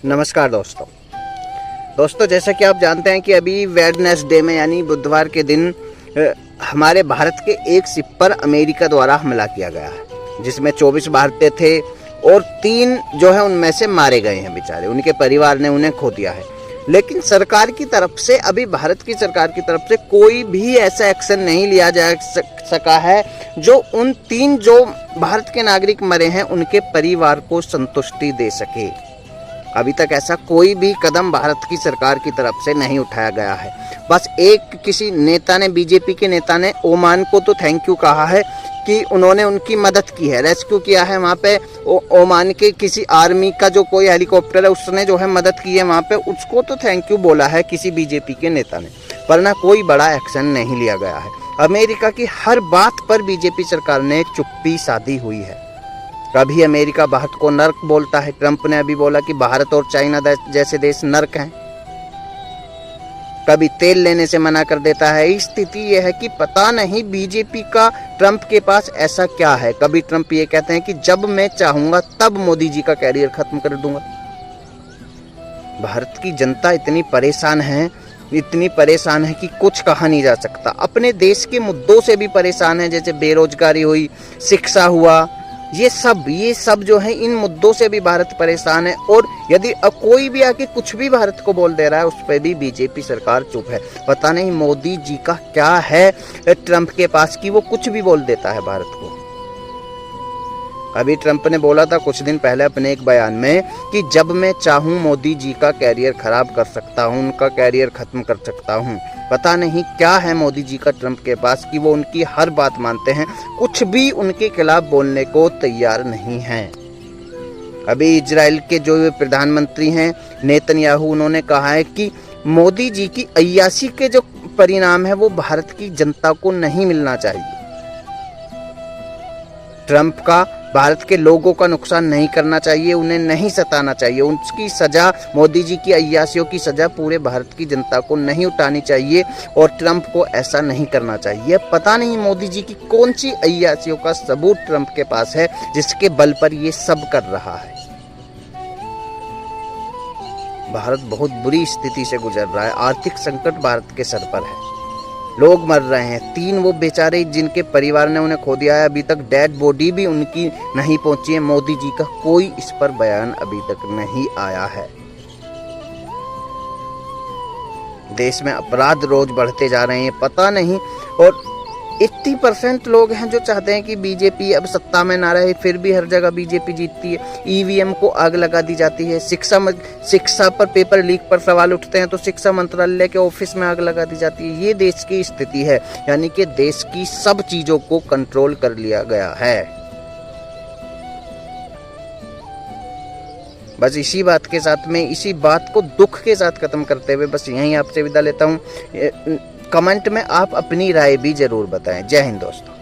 नमस्कार दोस्तों जैसा कि आप जानते हैं कि अभी वेडनेसडे में यानी बुधवार के दिन हमारे भारत के एक शिप पर अमेरिका द्वारा हमला किया गया है, जिसमें 24 भारतीय थे और 3 जो है उनमें से मारे गए हैं बेचारे, उनके परिवार ने उन्हें खो दिया है। लेकिन सरकार की तरफ से अभी भारत की सरकार की तरफ से कोई भी ऐसा एक्शन नहीं लिया जा सका है जो उन 3 जो भारत के नागरिक मरे हैं उनके परिवार को संतुष्टि दे सके। अभी तक ऐसा कोई भी कदम भारत की सरकार की तरफ से नहीं उठाया गया है। बस एक किसी नेता ने, बीजेपी के नेता ने ओमान को तो थैंक यू कहा है कि उन्होंने उनकी मदद की है, रेस्क्यू किया है वहाँ पे। ओमान के किसी आर्मी का जो कोई हेलीकॉप्टर है उसने जो है मदद की है वहाँ पे, उसको तो थैंक यू बोला है किसी बीजेपी के नेता ने, वरना कोई बड़ा एक्शन नहीं लिया गया है। अमेरिका की हर बात पर बीजेपी सरकार ने चुप्पी साधी हुई है। कभी अमेरिका भारत को नर्क बोलता है, ट्रंप ने अभी बोला कि भारत और चाइना जैसे देश नर्क हैं। कभी तेल लेने से मना कर देता है। स्थिति यह है कि पता नहीं बीजेपी का ट्रंप के पास ऐसा क्या है। कभी ट्रंप ये कहते हैं कि जब मैं चाहूंगा तब मोदी जी का कैरियर खत्म कर दूंगा। भारत की जनता इतनी परेशान है कि कुछ कहा नहीं जा सकता। अपने देश के मुद्दों से भी परेशान है, जैसे बेरोजगारी हुई, शिक्षा हुआ, ये सब जो है इन मुद्दों से भी भारत परेशान है। और यदि कोई भी आके कुछ भी भारत को बोल दे रहा है उस पर भी बीजेपी सरकार चुप है। पता नहीं मोदी जी का क्या है ट्रंप के पास कि वो कुछ भी बोल देता है भारत को। अभी ट्रंप ने बोला था कुछ दिन पहले अपने एक बयान में कि जब मैं चाहूं मोदी जी का कैरियर खराब कर सकता हूं, उनका कैरियर खत्म कर सकता हूं। पता नहीं क्या है मोदी जी का ट्रंप के पास कि वो उनकी हर बात मानते हैं, कुछ भी उनके खिलाफ बोलने को तैयार नहीं हैं। अभी इजराइल के जो प्रधानमंत्री हैं नेतन्याहू, उन्होंने कहा है कि मोदी जी की अय्याशी के जो परिणाम है वो भारत की जनता को नहीं मिलना चाहिए। ट्रंप का भारत के लोगों का नुकसान नहीं करना चाहिए, उन्हें नहीं सताना चाहिए। उसकी सजा, मोदी जी की अय्याशियों की सजा पूरे भारत की जनता को नहीं उठानी चाहिए और ट्रंप को ऐसा नहीं करना चाहिए। पता नहीं मोदी जी की कौन सी अय्याशियों का सबूत ट्रंप के पास है जिसके बल पर ये सब कर रहा है। भारत बहुत बुरी स्थिति से गुजर रहा है। आर्थिक संकट भारत के सर पर है, लोग मर रहे हैं। 3 वो बेचारे जिनके परिवार ने उन्हें खो दिया है, अभी तक डेड बॉडी भी उनकी नहीं पहुंची है। मोदी जी का कोई इस पर बयान अभी तक नहीं आया है। देश में अपराध रोज बढ़ते जा रहे हैं, पता नहीं। और 80% लोग हैं जो चाहते हैं कि बीजेपी अब सत्ता में ना रहे, फिर भी हर जगह बीजेपी जीतती है। ईवीएम को आग लगा दी जाती है। शिक्षा पर पेपर लीक पर सवाल उठते हैं तो शिक्षा मंत्रालय के ऑफिस में आग लगा दी जाती है। ये देश की स्थिति है, यानी कि देश की सब चीजों को कंट्रोल कर लिया गया है। बस इसी बात के साथ में, इसी बात को दुख के साथ खत्म करते हुए बस यहीं आपसे विदा लेता हूँ। कमेंट में आप अपनी राय भी जरूर बताएं। जय हिंद दोस्तों।